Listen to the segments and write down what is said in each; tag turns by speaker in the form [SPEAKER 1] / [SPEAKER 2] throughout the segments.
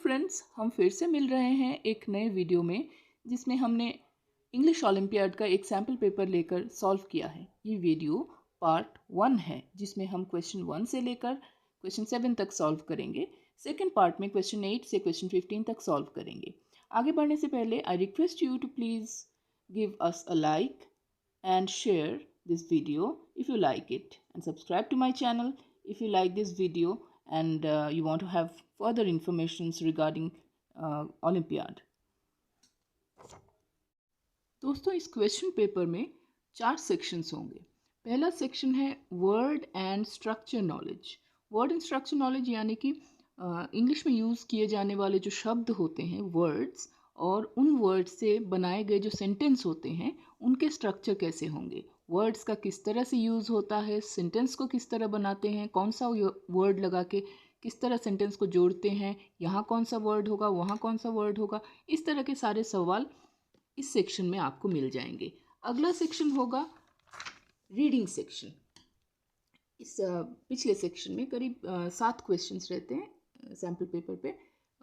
[SPEAKER 1] Friends, हम फिर से मिल रहे हैं एक नए वीडियो में जिसमें हमने इंग्लिश ओलंपियाड का एक सैम्पल पेपर लेकर सॉल्व किया है। ये वीडियो पार्ट 1 है जिसमें हम क्वेश्चन 1 से लेकर क्वेश्चन 7 तक सॉल्व करेंगे। सेकेंड पार्ट में क्वेश्चन 8 से क्वेश्चन 15 तक सॉल्व करेंगे। आगे बढ़ने से पहले I request you to please give us a like and share this video if you like it, and subscribe to my channel if you like this video and you want to have further informations regarding Olympiad। दोस्तों, इस question paper में 4 sections होंगे। पहला section है word and structure knowledge. Word and structure knowledge यानी कि English में use किए जाने वाले जो शब्द होते हैं, वर्ड्स, और उन वर्ड्स से बनाए गए जो सेंटेंस होते हैं उनके स्ट्रक्चर कैसे होंगे, वर्ड्स का किस तरह से यूज़ होता है, सेंटेंस को किस तरह बनाते हैं, कौन सा वर्ड लगा के किस तरह सेंटेंस को जोड़ते हैं, यहाँ कौन सा वर्ड होगा, वहाँ कौन सा वर्ड होगा, इस तरह के सारे सवाल इस सेक्शन में आपको मिल जाएंगे। अगला सेक्शन होगा रीडिंग सेक्शन। इस पिछले सेक्शन में करीब 7 क्वेश्चंस रहते हैं सैम्पल पेपर पे,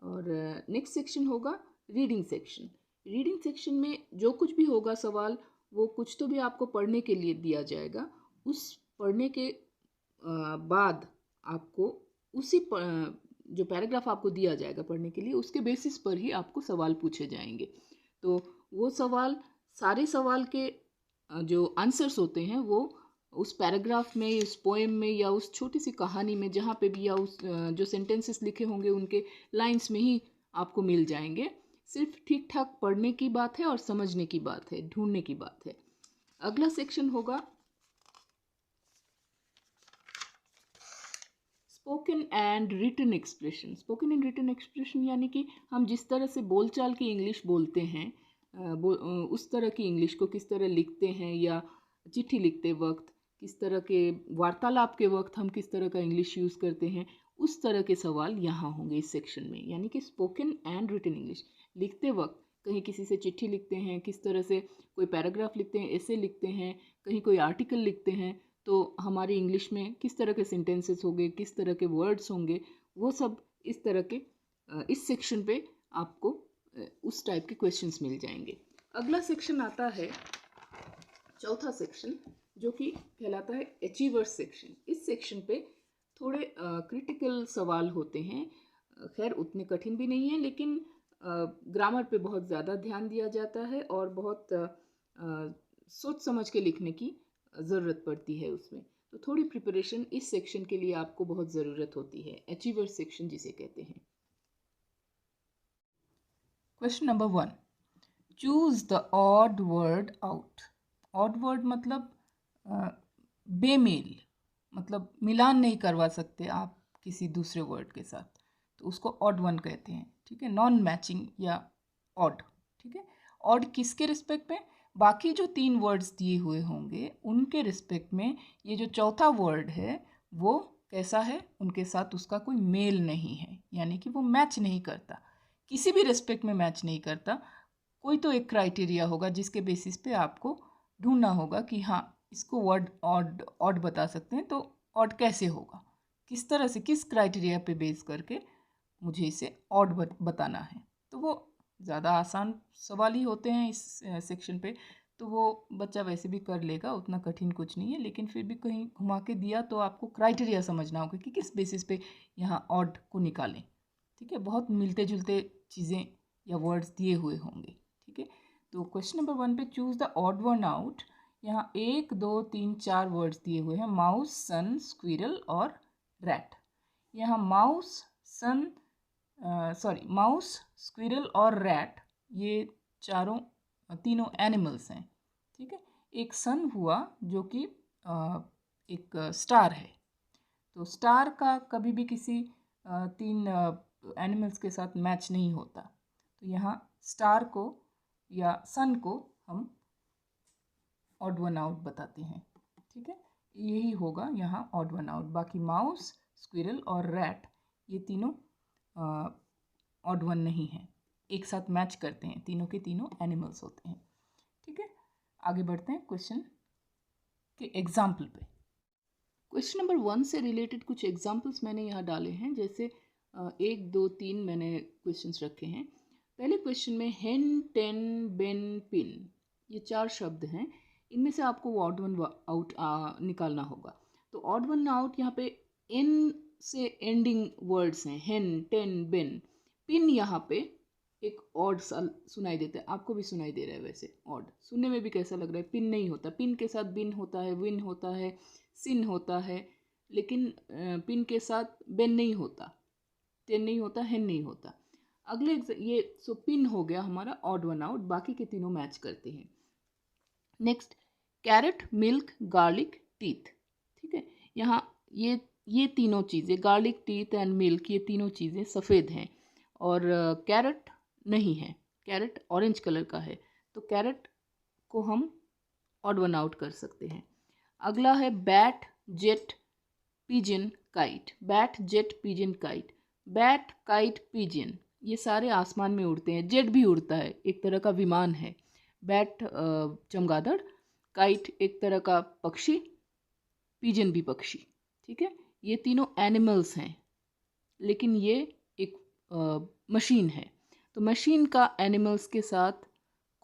[SPEAKER 1] और नेक्स्ट सेक्शन होगा रीडिंग सेक्शन। रीडिंग सेक्शन में जो कुछ भी होगा सवाल, वो कुछ तो भी आपको पढ़ने के लिए दिया जाएगा। उस पढ़ने के बाद आपको उसी जो पैराग्राफ आपको दिया जाएगा पढ़ने के लिए, उसके बेसिस पर ही आपको सवाल पूछे जाएंगे। तो वो सवाल, सारे सवाल के जो आंसर्स होते हैं वो उस पैराग्राफ में, उस पोएम में, या उस छोटी सी कहानी में जहाँ पे भी, या उस जो सेंटेंसेस लिखे होंगे उनके लाइंस में ही आपको मिल जाएंगे। सिर्फ ठीक ठाक पढ़ने की बात है और समझने की बात है, ढूंढने की बात है। अगला सेक्शन होगा spoken and written expression. Spoken and written expression यानी कि हम जिस तरह से बोलचाल की इंग्लिश बोलते हैं, उस तरह की इंग्लिश को किस तरह लिखते हैं, या चिट्ठी लिखते वक्त, किस तरह के वार्तालाप के वक्त हम किस तरह का इंग्लिश यूज़ करते हैं, उस तरह के सवाल यहाँ होंगे इस सेक्शन में। यानी कि स्पोकन एंड रिटन इंग्लिश, लिखते वक्त कहीं किसी से चिट्ठी लिखते हैं, किस तरह से कोई पैराग्राफ लिखते हैं, ऐसे लिखते हैं, कहीं कोई आर्टिकल लिखते हैं, तो हमारी इंग्लिश में किस तरह के सेंटेंसेस होंगे, किस तरह के वर्ड्स होंगे, वो सब इस तरह के इस सेक्शन पे आपको उस टाइप के क्वेश्चंस मिल जाएंगे। अगला सेक्शन आता है चौथा सेक्शन, जो कि कहलाता है अचीवर्स सेक्शन। इस सेक्शन पे थोड़े क्रिटिकल सवाल होते हैं। खैर उतने कठिन भी नहीं है, लेकिन ग्रामर पे बहुत ज़्यादा ध्यान दिया जाता है और बहुत सोच समझ के लिखने की ज़रूरत पड़ती है उसमें। तो थोड़ी प्रिपरेशन इस सेक्शन के लिए आपको बहुत ज़रूरत होती है, अचीवर्स सेक्शन जिसे कहते हैं। Question number 1, choose the odd word out. Odd word मतलब बेमेल, मतलब मिलान नहीं करवा सकते आप किसी दूसरे वर्ड के साथ, तो उसको ऑड वन कहते हैं। ठीक है, नॉन मैचिंग या ऑड। ठीक है, ऑड किसके रिस्पेक्ट में? बाकी जो 3 वर्ड्स दिए हुए होंगे उनके रिस्पेक्ट में ये जो चौथा वर्ड है वो कैसा है, उनके साथ उसका कोई मेल नहीं है, यानी कि वो मैच नहीं करता, किसी भी रिस्पेक्ट में मैच नहीं करता। कोई तो एक क्राइटेरिया होगा जिसके बेसिस पे आपको ढूंढना होगा कि हाँ, इसको वर्ड ऑड ऑड बता सकते हैं, तो ऑड कैसे होगा, किस तरह से, किस क्राइटेरिया पे बेस करके मुझे इसे ऑड बताना है। तो वो ज़्यादा आसान सवाल ही होते हैं इस सेक्शन पे, तो वो बच्चा वैसे भी कर लेगा, उतना कठिन कुछ नहीं है। लेकिन फिर भी कहीं घुमा के दिया तो आपको क्राइटेरिया समझना होगा कि किस बेसिस पे यहाँ ऑड को निकालें। ठीक है, बहुत मिलते जुलते चीज़ें या वर्ड्स दिए हुए होंगे। ठीक है, तो क्वेश्चन नंबर 1 पे choose the odd one out. यहाँ 1 2 3 4 वर्ड्स दिए हुए हैं, माउस, सन, स्क्विरल और रैट। यहाँ माउस, सन, माउस, स्क्विरल और रैट, ये तीनों एनिमल्स हैं। ठीक है, एक सन हुआ जो कि एक स्टार है, तो स्टार का कभी भी किसी 3 एनिमल्स के साथ मैच नहीं होता, तो यहाँ स्टार को या सन को हम ऑड वन आउट बताते हैं। ठीक है, यही होगा यहाँ ऑड वन आउट। बाकी माउस, स्क्विरल और रैट ये तीनों ऑड वन नहीं है, एक साथ मैच करते हैं, तीनों के तीनों एनिमल्स होते हैं। ठीक है, आगे बढ़ते हैं क्वेश्चन के एग्जाम्पल पे। क्वेश्चन नंबर 1 से रिलेटेड कुछ एग्जाम्पल्स मैंने यहाँ डाले हैं, जैसे 1 2 3 मैंने क्वेश्चंस रखे हैं। पहले क्वेश्चन में हेन, टेन, बेन, पिन, ये 4 शब्द हैं। इनमें से आपको ऑड वन आउट निकालना होगा। तो ऑड वन आउट यहाँ पे एन से एंडिंग वर्ड्स हैं, हेन, टेन, बेन। पिन यहाँ पे एक ऑड सा सुनाई देता है, आपको भी सुनाई दे रहा है वैसे ऑड, सुनने में भी कैसा लग रहा है, पिन नहीं होता। पिन के साथ बिन होता है, विन होता है, सिन होता है, लेकिन पिन के साथ बेन नहीं होता, टेन नहीं होता, हेन नहीं होता। अगले ये सो पिन हो गया हमारा ऑड वन आउट, बाकी के तीनों मैच करते हैं। Next, carrot, milk, garlic, teeth. ठीक है, यहाँ ये तीनों चीज़ें, गार्लिक, टीथ एंड मिल्क, ये तीनों चीज़ें सफ़ेद हैं और कैरेट नहीं है, कैरेट ऑरेंज कलर का है, तो कैरेट को हम ऑड वन आउट कर सकते हैं। अगला है bat, jet, pigeon, kite. Bat, jet, pigeon, kite. Bat, kite, pigeon ये सारे आसमान में उड़ते हैं। जेट भी उड़ता है, एक तरह का विमान है। बैट चमगादड़, काइट एक तरह का पक्षी, पिजन भी पक्षी। ठीक है, ये तीनों एनिमल्स हैं, लेकिन ये एक मशीन है, तो मशीन का एनिमल्स के साथ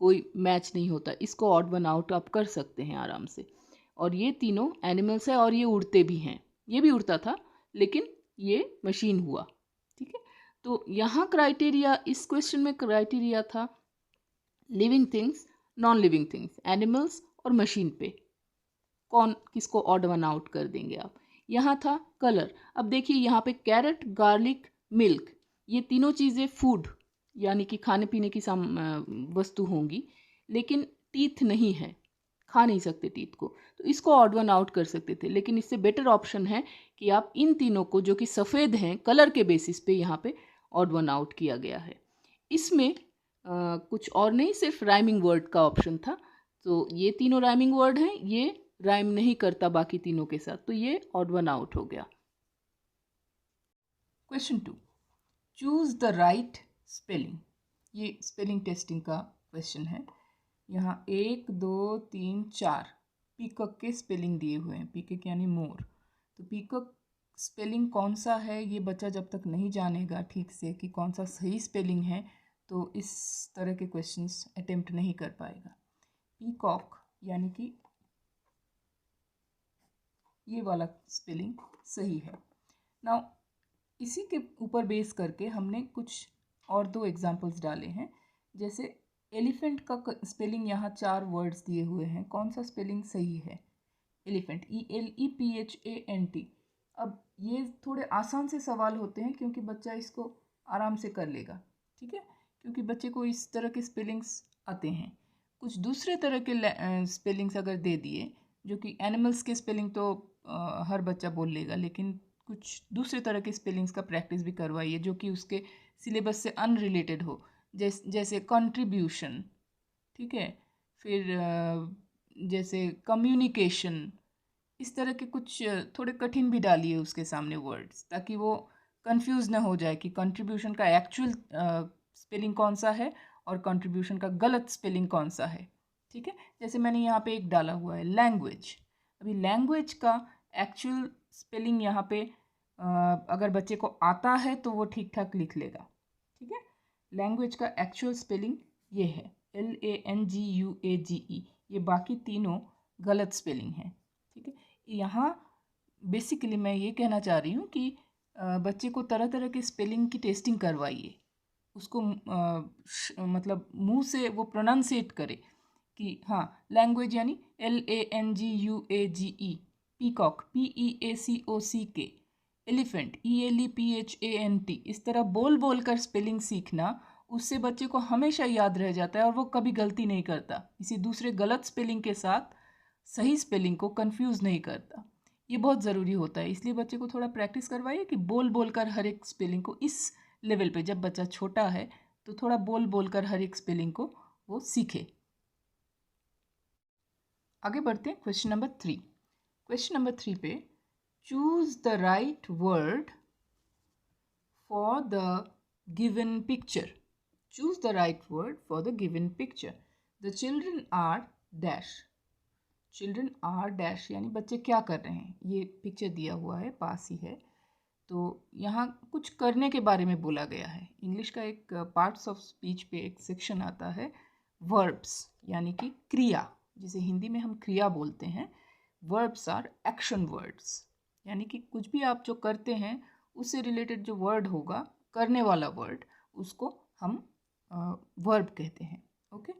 [SPEAKER 1] कोई मैच नहीं होता। इसको ऑड वन आउट आप कर सकते हैं आराम से। और ये तीनों एनिमल्स है और ये उड़ते भी हैं, ये भी उड़ता था लेकिन ये मशीन हुआ। ठीक है, तो यहाँ क्राइटेरिया, इस क्वेश्चन में क्राइटेरिया था living things, non living things, animals और मशीन पे कौन किसको ऑड वन आउट कर देंगे आप। यहाँ था कलर। अब देखिए यहाँ पे कैरेट, गार्लिक, मिल्क, ये तीनों चीज़ें फूड यानी कि खाने पीने की वस्तु होंगी, लेकिन टीथ नहीं है, खा नहीं सकते टीथ को, तो इसको ऑड वन आउट कर सकते थे। लेकिन इससे बेटर ऑप्शन है कि आप इन तीनों को, जो कि सफ़ेद हैं, कलर के बेसिस पे यहाँ पे ऑड वन आउट किया गया है। इसमें कुछ और नहीं, सिर्फ राइमिंग वर्ड का ऑप्शन था। तो ये तीनों राइमिंग वर्ड हैं, ये राइम नहीं करता बाकी तीनों के साथ, तो ये ऑड वन आउट हो गया। Question 2, choose the right spelling. ये स्पेलिंग टेस्टिंग का क्वेश्चन है। यहाँ 1 2 3 4 पीकॉक के स्पेलिंग दिए हुए हैं, पीकॉक यानी मोर। तो पीकॉक स्पेलिंग कौन सा है, ये बच्चा जब तक नहीं जानेगा ठीक से कि कौन सा सही स्पेलिंग है, तो इस तरह के क्वेश्चंस अटेम्प्ट नहीं कर पाएगा। पीकॉक यानी कि ये वाला स्पेलिंग सही है। नाउ इसी के ऊपर बेस करके हमने कुछ और 2 एग्जाम्पल्स डाले हैं। जैसे एलिफेंट का स्पेलिंग यहाँ 4 वर्ड्स दिए हुए हैं, कौन सा स्पेलिंग सही है। Elephant, ELEPHANT। अब ये थोड़े आसान से सवाल होते हैं क्योंकि बच्चा इसको आराम से कर लेगा। ठीक है, क्योंकि बच्चे को इस तरह के स्पेलिंग्स आते हैं। कुछ दूसरे तरह के स्पेलिंग्स अगर दे दिए, जो कि एनिमल्स के स्पेलिंग तो हर बच्चा बोल लेगा, लेकिन कुछ दूसरे तरह के स्पेलिंग्स का प्रैक्टिस भी करवाइए जो कि उसके सिलेबस से अनरिलेटेड हो। जैसे कंट्रीब्यूशन, ठीक है, फिर जैसे कम्युनिकेशन, इस तरह के कुछ थोड़े कठिन भी डालिए उसके सामने वर्ड्स, ताकि वो कंफ्यूज ना हो जाए कि कंट्रीब्यूशन का एक्चुअल स्पेलिंग कौन सा है और कंट्रीब्यूशन का गलत स्पेलिंग कौन सा है। ठीक है, जैसे मैंने यहाँ पे एक डाला हुआ है लैंग्वेज। अभी लैंग्वेज का एक्चुअल स्पेलिंग यहाँ पे अगर बच्चे को आता है तो वो ठीक ठाक लिख लेगा। ठीक है, लैंग्वेज का एक्चुअल स्पेलिंग ये है LANGUAGE, ये बाकी तीनों गलत स्पेलिंग है। ठीक है, यहाँ बेसिकली मैं ये कहना चाह रही हूँ कि बच्चे को तरह तरह के स्पेलिंग की टेस्टिंग करवाइए, उसको मतलब मुंह से वो प्रोनाउंसिएट करे कि हाँ लैंग्वेज यानी LANGUAGE, peacock PEACOCK, elephant ELEPHANT, इस तरह बोल बोल कर स्पेलिंग सीखना, उससे बच्चे को हमेशा याद रह जाता है और वो कभी गलती नहीं करता, किसी दूसरे गलत स्पेलिंग के साथ सही स्पेलिंग को कंफ्यूज नहीं करता। ये बहुत ज़रूरी होता है, इसलिए बच्चे को थोड़ा प्रैक्टिस करवाइए कि बोल बोल कर हर एक स्पेलिंग को, इस लेवल पे जब बच्चा छोटा है तो थोड़ा बोल बोल कर हर एक स्पेलिंग को वो सीखे। आगे बढ़ते हैं क्वेश्चन नंबर 3। क्वेश्चन नंबर 3 पे choose the right word for the given picture. Choose the right word for the given picture. The children are dash. Children are dash यानी बच्चे क्या कर रहे हैं, ये पिक्चर दिया हुआ है, पास ही है। तो यहाँ कुछ करने के बारे में बोला गया है। इंग्लिश का एक पार्ट्स ऑफ स्पीच पे एक सेक्शन आता है वर्ब्स, यानी कि क्रिया, जिसे हिंदी में हम क्रिया बोलते हैं। वर्ब्स आर एक्शन वर्ड्स, यानी कि कुछ भी आप जो करते हैं उससे रिलेटेड जो वर्ड होगा, करने वाला वर्ड, उसको हम वर्ब कहते हैं। ओके,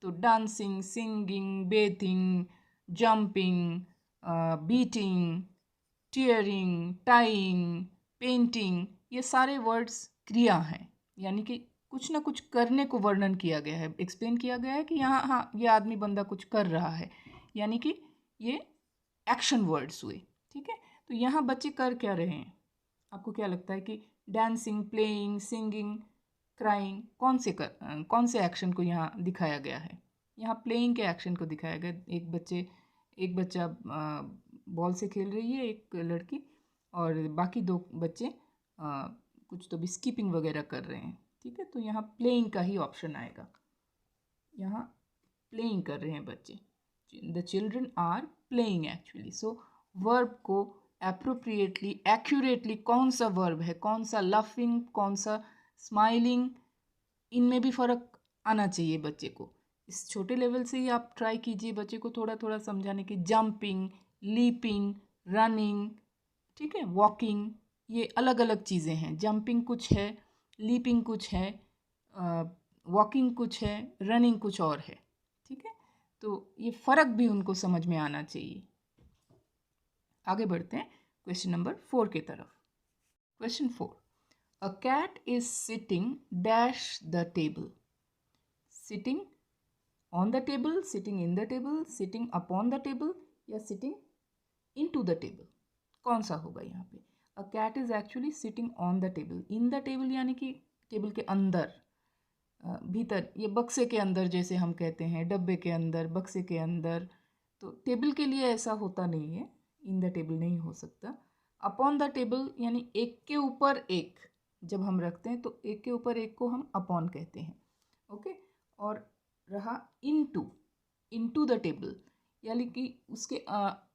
[SPEAKER 1] तो dancing, singing, bathing, jumping, beating, tearing, tying, painting, ये सारे वर्ड्स क्रिया हैं, यानी कि कुछ ना कुछ करने को वर्णन किया गया है, एक्सप्लेन किया गया है कि यहाँ हाँ ये आदमी बंदा कुछ कर रहा है, यानी कि ये एक्शन वर्ड्स हुए। ठीक है, तो यहाँ बच्चे कर क्या रहे हैं? आपको क्या लगता है कि डांसिंग, प्लेइंग, सिंगिंग, क्राइंग, कौन से एक्शन को यहाँ दिखाया गया है? यहाँ प्लेइंग के एक्शन को दिखाया गया। एक बच्चा बॉल से खेल रही है, एक लड़की, और बाकी दो बच्चे कुछ तो भी स्कीपिंग वगैरह कर रहे हैं। ठीक है, तो यहाँ प्लेइंग का ही ऑप्शन आएगा। यहाँ प्लेइंग कर रहे हैं बच्चे, the children are playing actually. So verb को एप्रोप्रिएटली, एक्यूरेटली, कौन सा वर्ब है, कौन सा लाफिंग, कौन सा स्माइलिंग, इनमें भी फ़र्क आना चाहिए बच्चे को। इस छोटे लेवल से ही आप ट्राई कीजिए बच्चे को थोड़ा थोड़ा समझाने की। जंपिंग, लीपिंग, रनिंग, ठीक है, वॉकिंग, ये अलग अलग चीज़ें हैं। जंपिंग कुछ है, लीपिंग कुछ है, वॉकिंग कुछ है, रनिंग कुछ और है। ठीक है, तो ये फ़र्क भी उनको समझ में आना चाहिए। आगे बढ़ते हैं क्वेश्चन नंबर 4 की तरफ। Question 4, a cat is sitting dash the table. Sitting on the table, sitting in the table, sitting upon the table, या सिटिंग इनटू द टेबल, कौन सा होगा यहाँ पे? A cat is actually sitting on the table. In the table यानी कि table के अंदर, भीतर, ये बक्से के अंदर जैसे हम कहते हैं, डब्बे के अंदर, बक्से के अंदर। तो टेबल के लिए ऐसा होता नहीं है, इन द टेबल नहीं हो सकता। अपॉन द टेबल यानी एक के ऊपर एक जब हम रखते हैं तो एक के ऊपर एक को हम अपॉन कहते हैं। ओके, और रहा इनटू, इनटू द टेबल, यानी कि उसके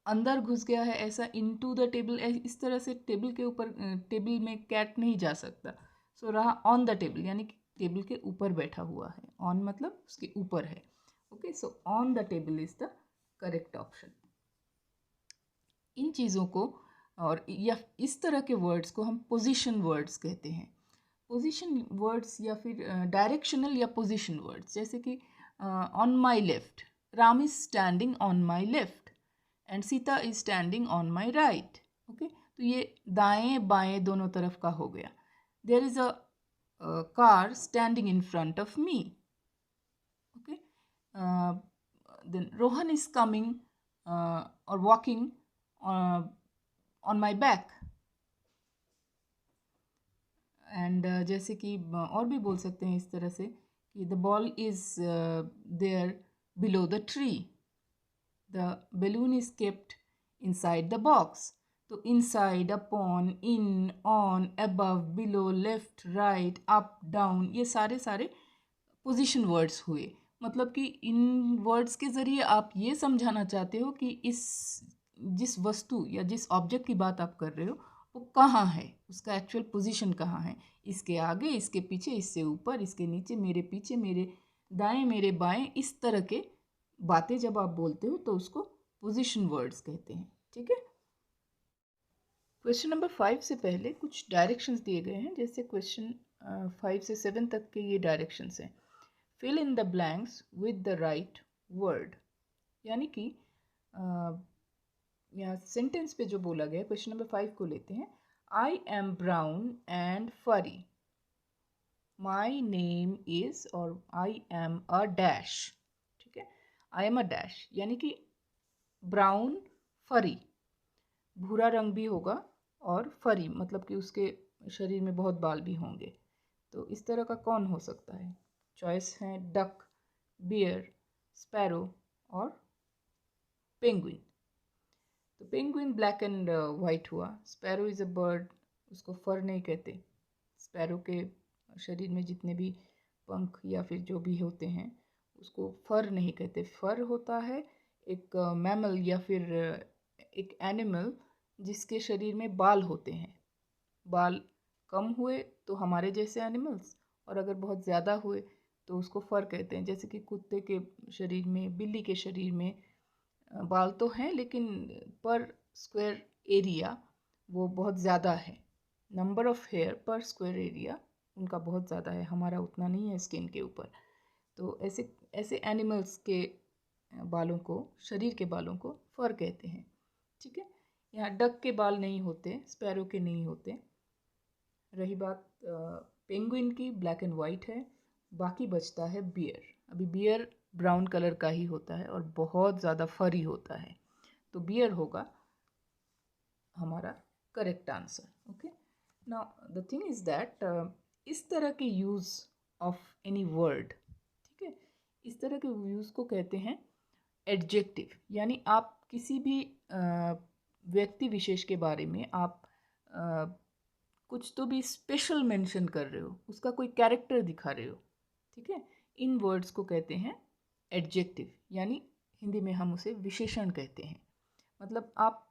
[SPEAKER 1] अंदर घुस गया है, ऐसा इनटू द टेबल, इस तरह से टेबल के ऊपर, टेबल में कैट नहीं जा सकता। सो रहा ऑन द टेबल, यानी कि टेबल के ऊपर बैठा हुआ है। ऑन मतलब उसके ऊपर है। Okay, so on the table is the correct option. इन चीज़ों को और या इस तरह के वर्ड्स को हम पोजीशन वर्ड्स कहते हैं। पोजीशन वर्ड्स या फिर डायरेक्शनल या पोजीशन वर्ड्स, जैसे कि on my left, Ram is standing on my left and Sita is standing on my right. Okay, तो ये दाएं बाएं दोनों तरफ का हो गया। There is a car standing in front of me. Okay, then Rohan is coming or walking on my back. And जैसे कि और भी बोल सकते हैं इस तरह से कि the ball is there below the tree, the balloon is kept inside the box. तो inside, upon, in, on, above, below, left, right, up, down, ये सारे सारे पोजीशन वर्ड्स हुए। मतलब कि इन वर्ड्स के ज़रिए आप ये समझाना चाहते हो कि इस जिस वस्तु या जिस ऑब्जेक्ट की बात आप कर रहे हो वो कहाँ है, उसका एक्चुअल पोजीशन कहाँ है, इसके आगे, इसके पीछे, इससे ऊपर, इसके नीचे, मेरे पीछे, मेरे दाएं, मेरे बाएं, इस तरह के बातें जब आप बोलते हो तो उसको पोजीशन वर्ड्स कहते हैं। ठीक है, क्वेश्चन नंबर 5 से पहले कुछ डायरेक्शंस दिए गए हैं, जैसे क्वेश्चन 5 से 7 तक के ये डायरेक्शंस हैं। Fill in the blanks with the right word, यानी कि यहाँ सेंटेंस पे जो बोला गया, क्वेश्चन नंबर 5 को लेते हैं। आई एम ब्राउन एंड फरी, माई नेम इज, और आई एम अ डैश। ठीक है, आई एम अ डैश यानी कि ब्राउन, फरी, भूरा रंग भी होगा, और फरी मतलब कि उसके शरीर में बहुत बाल भी होंगे। तो इस तरह का कौन हो सकता है? चॉइस है डक, बियर, स्पैरो और पेंगुइन। तो पेंगुइन ब्लैक एंड वाइट हुआ। स्पैरो इज़ अ बर्ड, उसको फर नहीं कहते। स्पैरो के शरीर में जितने भी पंख या फिर जो भी होते हैं उसको फर नहीं कहते। फर होता है एक मैमल या फिर एक एनिमल जिसके शरीर में बाल होते हैं, बाल कम हुए तो हमारे जैसे एनिमल्स, और अगर बहुत ज़्यादा हुए तो उसको फर कहते हैं। जैसे कि कुत्ते के शरीर में, बिल्ली के शरीर में बाल तो हैं लेकिन पर स्क्वायर एरिया वो बहुत ज़्यादा है। नंबर ऑफ हेयर पर स्क्वायर एरिया उनका बहुत ज़्यादा है, हमारा उतना नहीं है स्किन के ऊपर। तो ऐसे ऐसे एनिमल्स के बालों को, शरीर के बालों को फर कहते हैं। ठीक है, यहाँ डक के बाल नहीं होते, स्पैरो के नहीं होते। रही बात पेंगुइन की, ब्लैक एंड वाइट है। बाकी बचता है बियर। अभी बियर ब्राउन कलर का ही होता है और बहुत ज़्यादा फरी होता है, तो बियर होगा हमारा correct answer. Okay, now the thing is that इस तरह के यूज़ ऑफ एनी वर्ड, ठीक है, इस तरह के यूज़ को कहते हैं एडजेक्टिव। यानी आप किसी भी व्यक्ति विशेष के बारे में आप कुछ तो भी स्पेशल मेंशन कर रहे हो, उसका कोई कैरेक्टर दिखा रहे हो, ठीक है, इन वर्ड्स को कहते हैं एडजेक्टिव, यानी हिंदी में हम उसे विशेषण कहते हैं। मतलब आप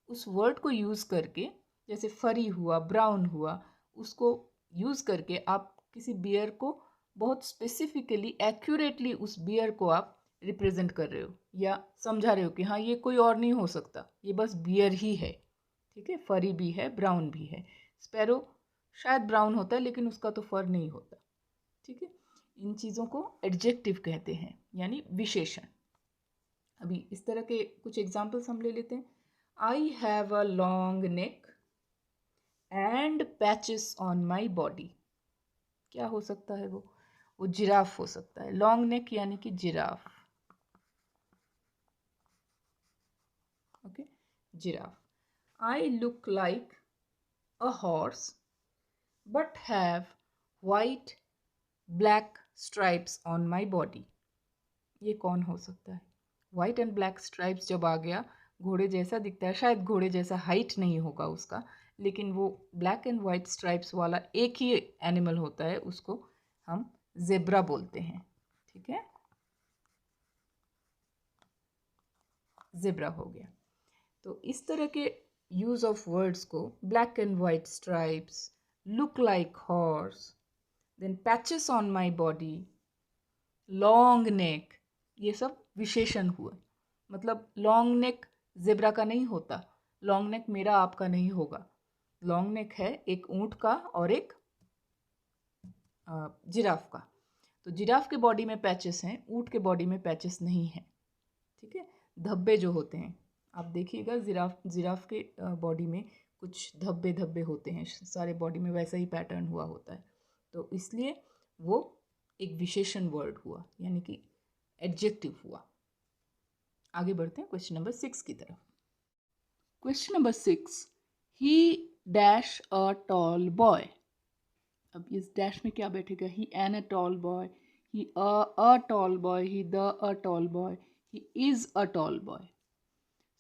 [SPEAKER 1] उस वर्ड को यूज़ करके, जैसे फरी हुआ, ब्राउन हुआ, उसको यूज़ करके आप किसी बियर को बहुत स्पेसिफिकली, एक्यूरेटली उस बियर को आप रिप्रेजेंट कर रहे हो या समझा रहे हो कि हाँ ये कोई और नहीं हो सकता, ये बस बियर ही है। ठीक है, फरी भी है, ब्राउन भी है। स्पैरो शायद ब्राउन होता है लेकिन उसका तो फर नहीं होता। ठीक है, इन चीज़ों को एडजेक्टिव कहते हैं, यानी विशेषण। अभी इस तरह के कुछ एग्जाम्पल्स हम ले लेते हैं। I have a long neck and patches on my body. क्या हो सकता है वो जिराफ हो सकता है। लॉन्ग नेक यानी कि giraffe. Okay, giraffe. I look like a horse but have white black stripes on my body. ये कौन हो सकता है? वाइट एंड ब्लैक स्ट्राइप्स जब आ गया, घोड़े जैसा दिखता है, शायद घोड़े जैसा हाइट नहीं होगा उसका, लेकिन वो ब्लैक एंड वाइट स्ट्राइप्स वाला एक ही एनिमल होता है, उसको हम जेब्रा बोलते हैं। ठीक है, जेब्रा हो गया। तो इस तरह के यूज ऑफ वर्ड्स को, black and white stripes, look like horse, then patches on my body, long neck, ये सब विशेषण हुए। मतलब लॉन्ग नेक जेब्रा का नहीं होता, लॉन्ग नेक मेरा आपका नहीं होगा। लॉन्ग नेक है एक ऊंट का और एक जिराफ का। तो जिराफ के बॉडी में पैचेस हैं, ऊंट के बॉडी में पैचेस नहीं हैं। ठीक है, धब्बे जो होते हैं, आप देखिएगा जिराफ के बॉडी में कुछ धब्बे धब्बे होते हैं, सारे बॉडी में वैसा ही पैटर्न हुआ होता है। तो इसलिए वो एक विशेषण वर्ड हुआ, यानी कि एडजेक्टिव हुआ। आगे बढ़ते हैं क्वेश्चन नंबर 6 की तरफ। Question number 6, he dash a tall boy. अब इस डैश में क्या बैठेगा? He an a tall boy, he a tall boy, he the a tall boy, he is a tall boy.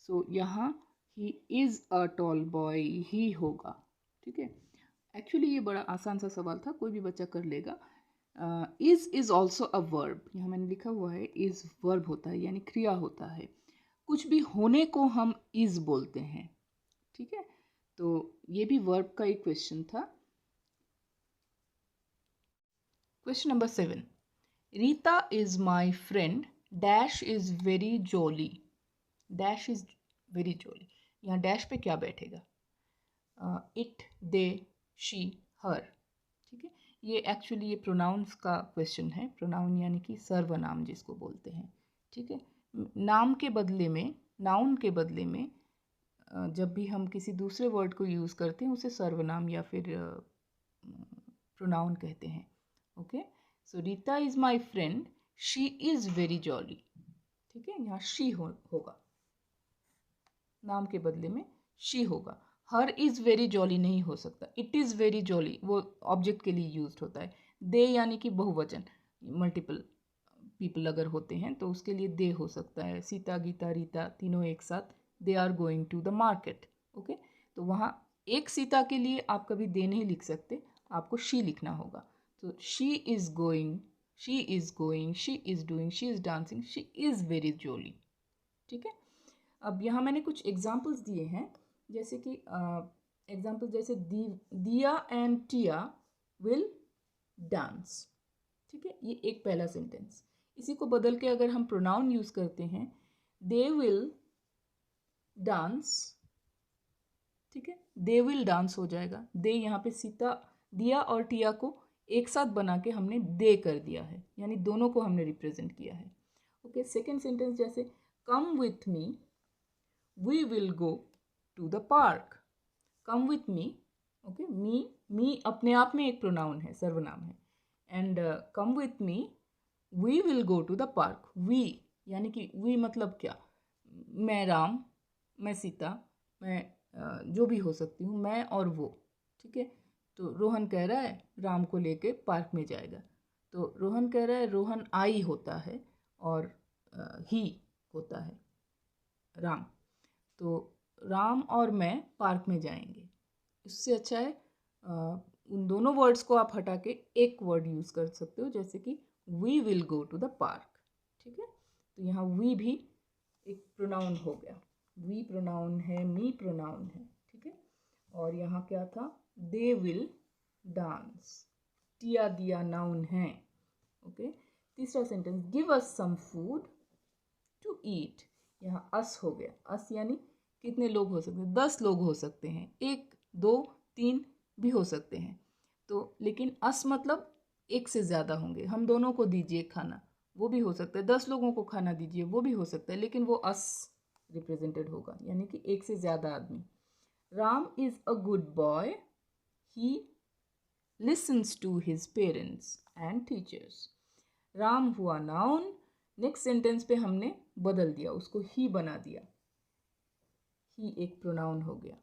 [SPEAKER 1] So यहाँ he is a tall boy ही होगा। ठीक है, एक्चुअली ये बड़ा आसान सा सवाल था, कोई भी बच्चा कर लेगा। इज ऑल्सो अ वर्ब, यहाँ मैंने लिखा हुआ है इज वर्ब होता है, यानी क्रिया होता है। कुछ भी होने को हम इज बोलते हैं। ठीक है, तो ये भी वर्ब का एक क्वेश्चन था। Question number 7, Rita is my friend dash is very jolly. Dash is very jolly, यहाँ डैश पे क्या बैठेगा? इट, दे, शी, हर। ठीक है, ये एक्चुअली ये प्रोनाउंस का क्वेश्चन है। प्रोनाउन यानी कि सर्वनाम जिसको बोलते हैं। ठीक है, नाम के बदले में, नाउन के बदले में जब भी हम किसी दूसरे वर्ड को यूज़ करते हैं उसे सर्वनाम या फिर प्रोनाउन कहते हैं। Okay, so Rita is my friend, she is very jolly. ठीक है, यहाँ शी होगा, नाम के बदले में शी होगा। हर इज़ वेरी जॉली नहीं हो सकता, इट इज़ वेरी जॉली वो ऑब्जेक्ट के लिए यूज होता है। दे यानी कि बहुवचन, मल्टीपल पीपल अगर होते हैं तो उसके लिए दे हो सकता है। सीता, गीता, रीता तीनों एक साथ, they are going to the market. Okay, तो वहाँ एक सीता के लिए आप कभी दे नहीं लिख सकते, आपको शी लिखना होगा। तो she is going, she is going, she is doing, she is dancing, she is very jolly. ठीक है, अब यहाँ मैंने कुछ एग्जाम्पल्स दिए हैं, जैसे कि एग्जाम्पल जैसे दिया एंड टिया विल डांस। ठीक है, ये एक पहला सेंटेंस। इसी को बदल के अगर हम प्रोनाउन यूज करते हैं, दे विल डांस। ठीक है, दे विल डांस हो जाएगा। दे यहाँ पे सीता, दिया और टिया को एक साथ बना के हमने दे कर दिया है, यानी दोनों को हमने रिप्रेजेंट किया है। ओके, सेकेंड सेंटेंस जैसे come with me we will go to the park. Come with me, okay, me अपने आप में एक प्रोनाउन है, सर्वनाम है। And come with me we will go to the park. We यानी कि वी मतलब क्या, मैं राम, मैं सीता, मैं जो भी हो सकती हूँ, मैं और वो। ठीक है, तो रोहन कह रहा है राम को लेके पार्क में जाएगा, तो रोहन कह रहा है, रोहन आई होता है और ही होता है राम, तो राम और मैं पार्क में जाएंगे। इससे अच्छा है उन दोनों वर्ड्स को आप हटा के एक वर्ड यूज़ कर सकते हो, जैसे कि we will go to the park. ठीक है, तो यहाँ वी भी एक प्रोनाउन हो गया। वी प्रोनाउन है, मी प्रोनाउन है। ठीक है, और यहाँ क्या था, दे विल डांस। टिया दिया नाउन है। ओके, तीसरा sentence give us some food to eat. यहाँ अस हो गया। अस यानी कितने लोग हो सकते हैं, 10 लोग हो सकते हैं, 1 2 3 भी हो सकते हैं। तो लेकिन अस मतलब एक से ज़्यादा होंगे, हम दोनों को दीजिए खाना, वो भी हो सकता है। 10 लोगों को खाना दीजिए, वो भी हो सकता है, लेकिन वो अस रिप्रेजेंटेड होगा, यानी कि एक से ज़्यादा आदमी। Ram is a good boy, he listens to his parents and teachers. Ram हुआ नाउन, नेक्स्ट सेंटेंस पे हमने बदल दिया, उसको ही बना दिया। ही एक प्रोनाउन हो गया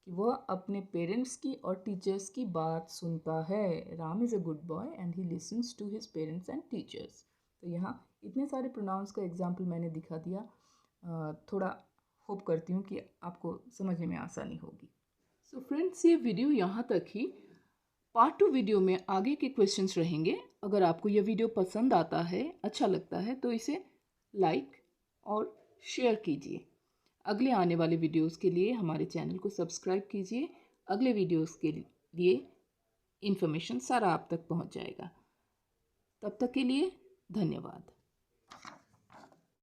[SPEAKER 1] कि वह अपने पेरेंट्स की और टीचर्स की बात सुनता है। Ram is a good boy and he listens to his parents and teachers. तो यहाँ इतने सारे प्रोनाउंस का एग्जाम्पल मैंने दिखा दिया। थोड़ा होप करती हूँ कि आपको समझने में आसानी होगी। सो फ्रेंड्स, ये वीडियो यहाँ तक ही। पार्ट 2 वीडियो में आगे के क्वेश्चंस रहेंगे। अगर आपको यह वीडियो पसंद आता है, अच्छा लगता है, तो इसे लाइक और शेयर कीजिए। अगले आने वाले वीडियोस के लिए हमारे चैनल को सब्सक्राइब कीजिए। अगले वीडियोस के लिए इन्फॉर्मेशन सारा आप तक पहुंच जाएगा। तब तक के लिए धन्यवाद।